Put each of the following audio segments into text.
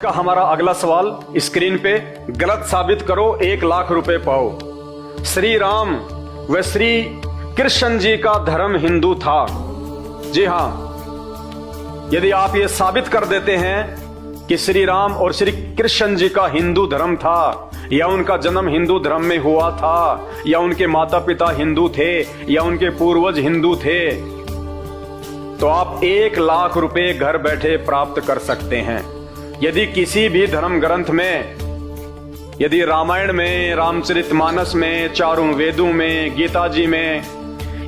का हमारा अगला सवाल स्क्रीन पे, गलत साबित करो 1 लाख रुपए पाओ। श्री राम व श्री कृष्ण जी का धर्म हिंदू था। जी हां, यदि आप ये साबित कर देते हैं कि श्री राम और श्री कृष्ण जी का हिंदू धर्म था, या उनका जन्म हिंदू धर्म में हुआ था, या उनके माता पिता हिंदू थे, या उनके पूर्वज हिंदू थे, तो आप 1 लाख रुपए घर बैठे प्राप्त कर सकते हैं। यदि किसी भी धर्म ग्रंथ में, यदि रामायण में, रामचरितमानस में, चारों वेदों में, गीता जी में,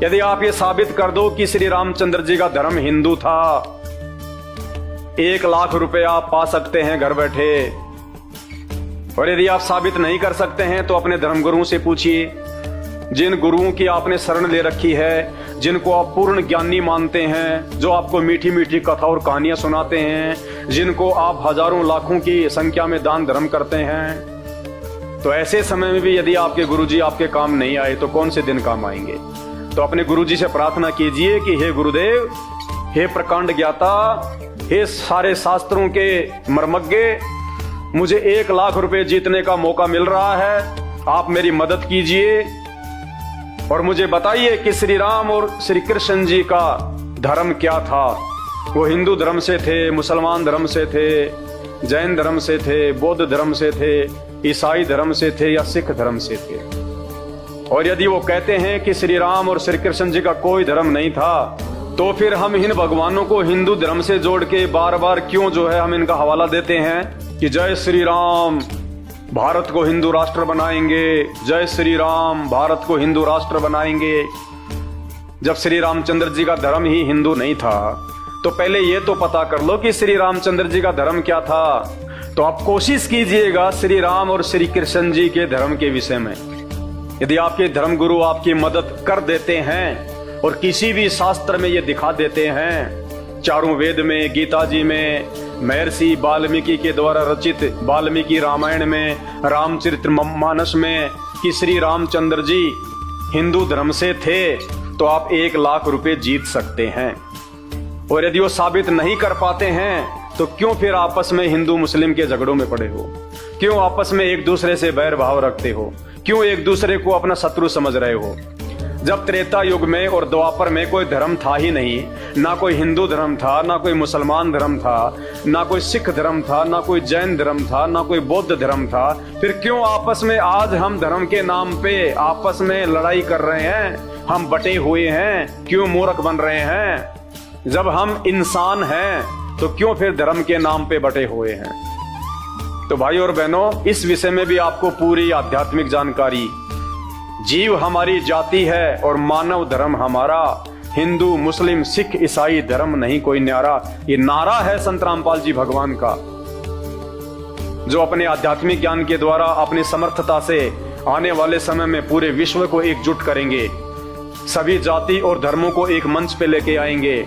यदि आप ये साबित कर दो कि श्री रामचंद्र जी का धर्म हिंदू था, 1 लाख रुपए आप पा सकते हैं घर बैठे। और यदि आप साबित नहीं कर सकते हैं तो अपने धर्मगुरुओं से पूछिए, जिन गुरुओं की आपने शरण ले रखी है, जिनको आप पूर्ण ज्ञानी मानते हैं, जो आपको मीठी मीठी कथा और कहानियां सुनाते हैं, जिनको आप हजारों लाखों की संख्या में दान धर्म करते हैं, तो ऐसे समय में भी यदि आपके गुरुजी आपके काम नहीं आए तो कौन से दिन काम आएंगे। तो अपने गुरुजी से प्रार्थना कीजिए कि हे गुरुदेव, हे प्रकांड ज्ञाता, हे सारे शास्त्रों के मर्मज्ञ, मुझे 1 लाख रुपए जीतने का मौका मिल रहा है, आप मेरी मदद कीजिए और मुझे बताइए कि श्री राम और श्री कृष्ण जी का धर्म क्या था। वो हिंदू धर्म से थे, मुसलमान धर्म से थे, जैन धर्म से थे, बौद्ध धर्म से थे, ईसाई धर्म से थे, या सिख धर्म से थे। और यदि वो कहते हैं कि श्री राम और श्री कृष्ण जी का कोई धर्म नहीं था, तो फिर हम इन भगवानों को हिंदू धर्म से जोड़ के बार बार क्यों जो है हम इनका हवाला देते हैं कि जय श्री राम, भारत को हिंदू राष्ट्र बनाएंगे, जय श्री राम, भारत को हिंदू राष्ट्र बनाएंगे। जब श्री रामचंद्र जी का धर्म ही हिंदू नहीं था, तो पहले ये तो पता कर लो कि श्री रामचंद्र जी का धर्म क्या था। तो आप कोशिश कीजिएगा श्री राम और श्री कृष्ण जी के धर्म के विषय में। यदि आपके धर्मगुरु आपकी मदद कर देते हैं और किसी भी शास्त्र में ये दिखा देते हैं, चारों वेद में, गीता जी में, महर्षि वाल्मीकि के द्वारा रचित वाल्मीकि रामायण में, रामचरितमानस में, कि श्री रामचंद्र जी हिंदू धर्म से थे, तो आप 1 लाख रुपए जीत सकते हैं। और यदि वो साबित नहीं कर पाते हैं तो क्यों फिर आपस में हिंदू मुस्लिम के झगड़ों में पड़े हो? क्यों आपस में एक दूसरे से बैर भाव रखते हो? क्यों एक दूसरे को अपना शत्रु समझ रहे हो? जब त्रेता युग में और द्वापर में कोई धर्म था ही नहीं, ना कोई हिंदू धर्म था, ना कोई मुसलमान धर्म था, ना कोई सिख धर्म था, ना कोई जैन धर्म था, ना कोई बौद्ध धर्म था, फिर क्यों आपस में आज हम धर्म के नाम पे आपस में लड़ाई कर रहे हैं? हम बटे हुए हैं, क्यों मूर्ख बन रहे हैं? जब हम इंसान हैं तो क्यों फिर धर्म के नाम पे बटे हुए हैं? तो भाई और बहनों, इस विषय में भी आपको पूरी आध्यात्मिक जानकारी, जीव हमारी जाति है और मानव धर्म हमारा, हिंदू मुस्लिम सिख ईसाई धर्म नहीं कोई न्यारा, ये नारा है संत रामपाल जी भगवान का, जो अपने आध्यात्मिक ज्ञान के द्वारा अपनी समर्थता से आने वाले समय में पूरे विश्व को एकजुट करेंगे, सभी जाति और धर्मों को एक मंच पे लेके आएंगे।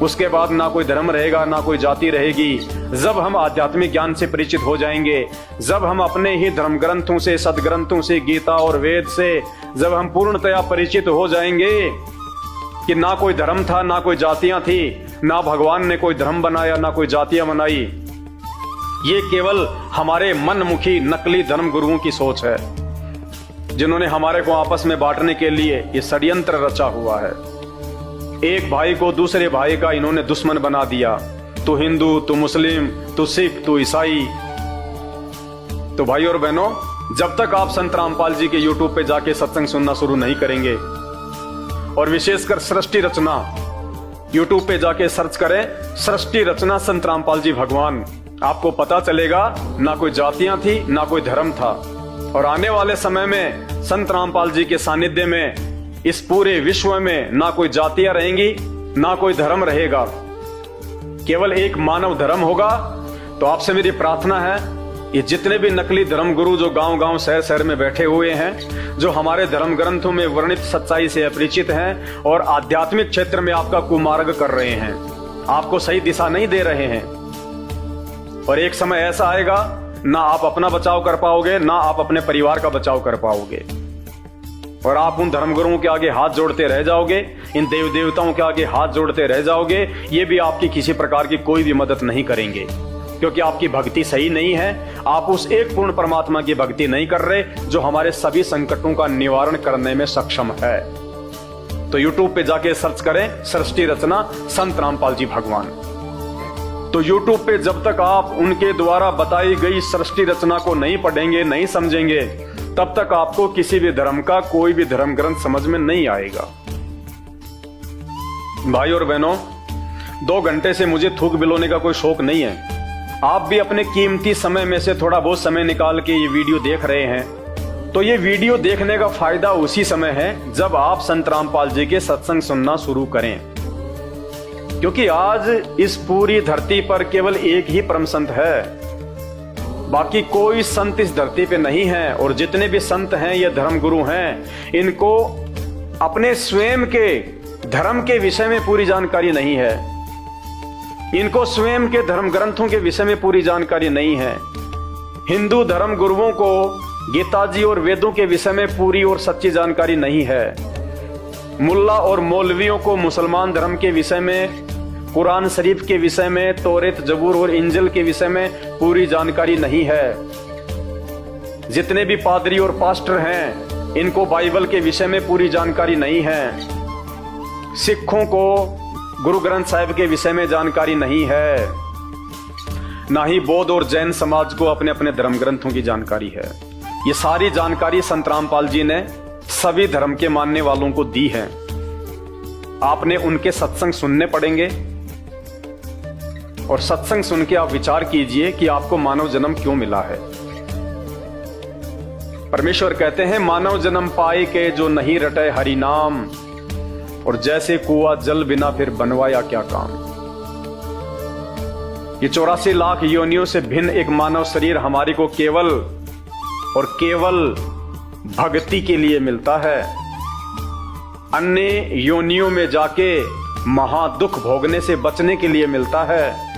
उसके बाद ना कोई धर्म रहेगा, ना कोई जाति रहेगी। जब हम आध्यात्मिक ज्ञान से परिचित हो जाएंगे, जब हम अपने ही धर्म ग्रंथों से, सदग्रंथों से, गीता और वेद से जब हम पूर्णतया परिचित हो जाएंगे कि ना कोई धर्म था, ना कोई जातियां थी, ना भगवान ने कोई धर्म बनाया, ना कोई जातियां बनाई, ये केवल हमारे मनमुखी नकली धर्म गुरुओं की सोच है, जिन्होंने हमारे को आपस में बांटने के लिए ये षड्यंत्र रचा हुआ है। एक भाई को दूसरे भाई का इन्होंने दुश्मन बना दिया, तू हिंदू, तू मुस्लिम, तू सिख, तू ईसाई। तो भाई और बहनों, जब तक आप संत रामपाल जी के यूट्यूब पे जाके सत्संग सुनना शुरू नहीं करेंगे, और विशेषकर सृष्टि रचना, यूट्यूब पे जाके सर्च करें सृष्टि रचना संत रामपाल जी भगवान, आपको पता चलेगा ना कोई जातियां थी, ना कोई धर्म था। और आने वाले समय में संत रामपाल जी के सानिध्य में इस पूरे विश्व में ना कोई जातियां रहेंगी, ना कोई धर्म रहेगा, केवल एक मानव धर्म होगा। तो आपसे मेरी प्रार्थना है, ये जितने भी नकली धर्म गुरु जो गांव गांव शहर शहर में बैठे हुए हैं, जो हमारे धर्म ग्रंथों में वर्णित सच्चाई से अपरिचित हैं और आध्यात्मिक क्षेत्र में आपका कुमार्ग कर रहे हैं, आपको सही दिशा नहीं दे रहे हैं, और एक समय ऐसा आएगा ना आप अपना बचाव कर पाओगे, ना आप अपने परिवार का बचाव कर पाओगे, और आप उन धर्मगुरुओं के आगे हाथ जोड़ते रह जाओगे, इन देव देवताओं के आगे हाथ जोड़ते रह जाओगे, ये भी आपकी किसी प्रकार की कोई भी मदद नहीं करेंगे। क्योंकि आपकी भक्ति सही नहीं है। आप उस एक पूर्ण परमात्मा की भक्ति नहीं कर रहे जो हमारे सभी संकटों का निवारण करने में सक्षम है। तो YouTube पे जाके सर्च करें सृष्टि रचना संत रामपाल जी भगवान। तो YouTube पे जब तक आप उनके द्वारा बताई गई सृष्टि रचना को नहीं पढ़ेंगे, नहीं समझेंगे, तब तक आपको किसी भी धर्म का कोई भी धर्म ग्रंथ समझ में नहीं आएगा। भाई और बहनों, 2 घंटे से मुझे थूक बिलोने का कोई शौक नहीं है। आप भी अपने कीमती समय में से थोड़ा बहुत समय निकाल के ये वीडियो देख रहे हैं, तो ये वीडियो देखने का फायदा उसी समय है जब आप संत रामपाल जी के सत्संग सुनना शुरू करें। क्योंकि आज इस पूरी धरती पर केवल एक ही परम संत है, बाकी कोई संत इस धरती पे नहीं है। और जितने भी संत हैं, ये धर्म गुरु हैं, इनको अपने स्वयं के धर्म के विषय में पूरी जानकारी नहीं है। इनको स्वयं के धर्म ग्रंथों के विषय में पूरी जानकारी नहीं है। हिंदू धर्म गुरुओं को गीता जी और वेदों के विषय में पूरी और सच्ची जानकारी नहीं है। मुल्ला और मौलवियों को मुसलमान धर्म के विषय में, कुरान शरीफ के विषय में, तौरेत, जबूर और इंजिल के विषय में पूरी जानकारी नहीं है। जितने भी पादरी और पास्टर हैं, इनको बाइबल के विषय में पूरी जानकारी नहीं है। सिखों को गुरु ग्रंथ साहिब के विषय में जानकारी नहीं है। ना ही बौद्ध और जैन समाज को अपने अपने धर्म ग्रंथों की जानकारी है। ये सारी जानकारी संत रामपाल जी ने सभी धर्म के मानने वालों को दी है। आपने उनके सत्संग सुनने पड़ेंगे और सत्संग सुन के आप विचार कीजिए कि आपको मानव जन्म क्यों मिला है। परमेश्वर कहते हैं, मानव जन्म पाए के जो नहीं रटे हरि नाम, और जैसे कुआं जल बिना फिर बनवाया क्या काम। ये 84 लाख योनियों से भिन्न एक मानव शरीर हमारी को केवल और केवल भक्ति के लिए मिलता है। अन्य योनियों में जाके महादुख भोगने से बचने के लिए मिलता है।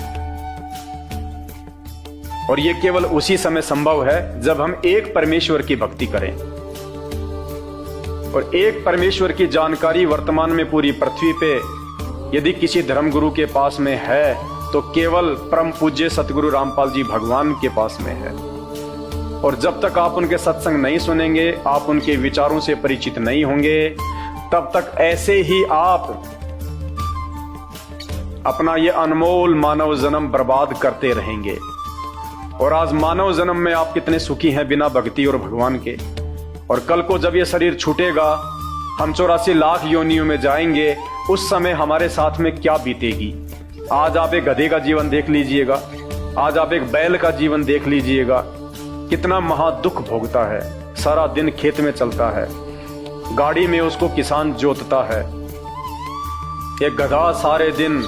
और ये केवल उसी समय संभव है जब हम एक परमेश्वर की भक्ति करें। और एक परमेश्वर की जानकारी वर्तमान में पूरी पृथ्वी पे यदि किसी धर्मगुरु के पास में है तो केवल परम पूज्य सतगुरु रामपाल जी भगवान के पास में है। और जब तक आप उनके सत्संग नहीं सुनेंगे, आप उनके विचारों से परिचित नहीं होंगे, तब तक ऐसे ही आप अपना ये अनमोल मानव जन्म बर्बाद करते रहेंगे। और आज मानव जन्म में आप कितने सुखी हैं बिना भक्ति और भगवान के। और कल को जब ये शरीर छूटेगा, हम 84 लाख योनियों में जाएंगे, उस समय हमारे साथ में क्या बीतेगी। आज आप एक गधे का जीवन देख लीजिएगा, आज आप एक बैल का जीवन देख लीजिएगा, कितना महादुख भोगता है। सारा दिन खेत में चलता है, गाड़ी में उसको किसान जोतता है। एक गधा सारे दिन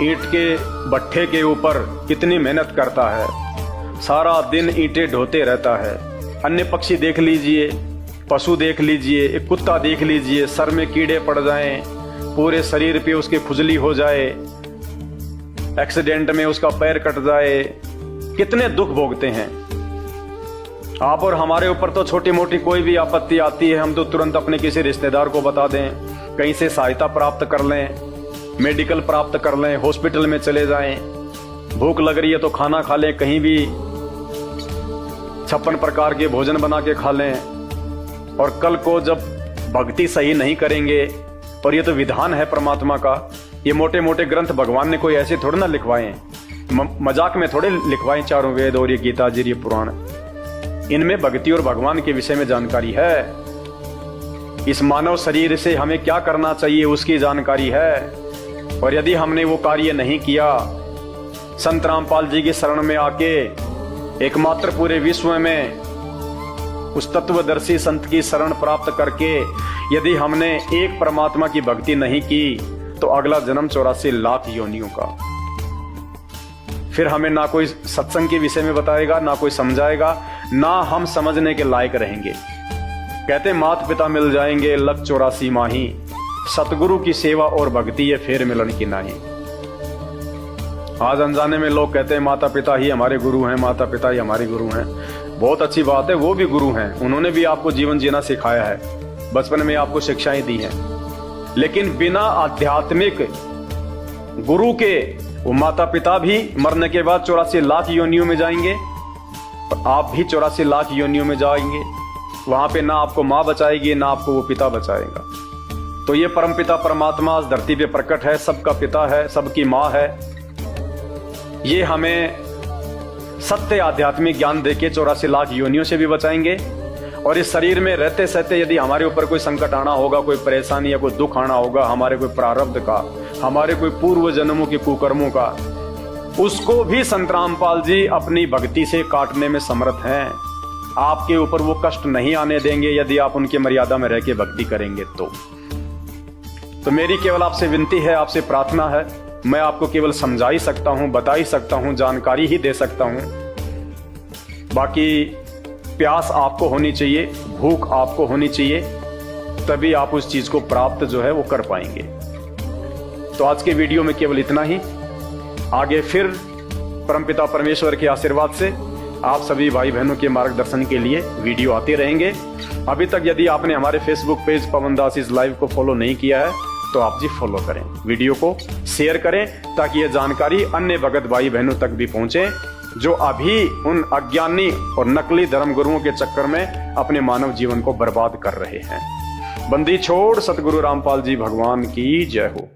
ईंट के भट्ठे के ऊपर कितनी मेहनत करता है, सारा दिन ईंटें ढोते रहता है। अन्य पक्षी देख लीजिए, पशु देख लीजिए, एक कुत्ता देख लीजिए, सर में कीड़े पड़ जाएं, पूरे शरीर पे उसके खुजली हो जाए, एक्सीडेंट में उसका पैर कट जाए, कितने दुख भोगते हैं। आप और हमारे ऊपर तो छोटी मोटी कोई भी आपत्ति आती है, हम तो तुरंत अपने किसी रिश्तेदार को बता दें, कहीं से सहायता प्राप्त कर लें, मेडिकल प्राप्त कर लें, हॉस्पिटल में चले जाएं। भूख लग रही है तो खाना खा लें, कहीं भी 56 प्रकार के भोजन बना के खा लें। और कल को जब भक्ति सही नहीं करेंगे, और ये तो विधान है परमात्मा का, ये मोटे मोटे ग्रंथ भगवान ने कोई ऐसे थोड़े ना लिखवाए, मजाक में थोड़े लिखवाए। चारों वेद और ये गीता जी, ये पुराण, इनमें भक्ति और भगवान के विषय में जानकारी है। इस मानव शरीर से हमें क्या करना चाहिए उसकी जानकारी है। और यदि हमने वो कार्य नहीं किया, संत रामपाल जी की शरण में आके एकमात्र पूरे विश्व में उस तत्वदर्शी संत की शरण प्राप्त करके यदि हमने एक परमात्मा की भक्ति नहीं की, तो अगला जन्म 84 लाख योनियों का। फिर हमें ना कोई सत्संग के विषय में बताएगा, ना कोई समझाएगा, ना हम समझने के लायक रहेंगे। कहते माता पिता मिल जाएंगे लग 84 माही, सतगुरु की सेवा और भक्ति ये फेर मिलन की नाही। आज अनजाने में लोग कहते हैं माता पिता ही हमारे गुरु हैं, माता पिता ही हमारे गुरु हैं। बहुत अच्छी बात है, वो भी गुरु हैं, उन्होंने भी आपको जीवन जीना सिखाया है, बचपन में आपको शिक्षाएं दी हैं। लेकिन बिना आध्यात्मिक गुरु के वो माता पिता भी मरने के बाद 84 लाख योनियों में जाएंगे और आप भी 84 लाख योनियों में जाएंगे। वहां पे ना आपको माँ बचाएगी ना आपको वो पिता बचाएगा। तो ये परमपिता परमात्मा इस धरती पे प्रकट है, सबका पिता है, सबकी माँ है। ये हमें सत्य आध्यात्मिक ज्ञान देके 84 लाख योनियों से भी बचाएंगे। और इस शरीर में रहते सहते यदि हमारे ऊपर कोई संकट आना होगा, कोई परेशानी या कोई दुख आना होगा, हमारे कोई प्रारब्ध का, हमारे कोई पूर्व जन्मों के कुकर्मों का, उसको भी संत रामपाल जी अपनी भक्ति से काटने में समर्थ हैं। आपके ऊपर वो कष्ट नहीं आने देंगे यदि आप उनके मर्यादा में रह के भक्ति करेंगे। तो मेरी केवल आपसे विनती है, आपसे प्रार्थना है, मैं आपको केवल समझा ही सकता हूं, बता ही सकता हूं, जानकारी ही दे सकता हूं। बाकी प्यास आपको होनी चाहिए, भूख आपको होनी चाहिए, तभी आप उस चीज को प्राप्त जो है वो कर पाएंगे। तो आज के वीडियो में केवल इतना ही। आगे फिर परमपिता परमेश्वर के आशीर्वाद से आप सभी भाई बहनों के मार्गदर्शन के लिए वीडियो आते रहेंगे। अभी तक यदि आपने हमारे Facebook page Pawan Das is live को फॉलो नहीं किया है तो आप जी फॉलो करें, वीडियो को शेयर करें, ताकि यह जानकारी अन्य भगत भाई बहनों तक भी पहुंचे जो अभी उन अज्ञानी और नकली धर्मगुरुओं के चक्कर में अपने मानव जीवन को बर्बाद कर रहे हैं। बंदी छोड़ सतगुरु रामपाल जी भगवान की जय हो।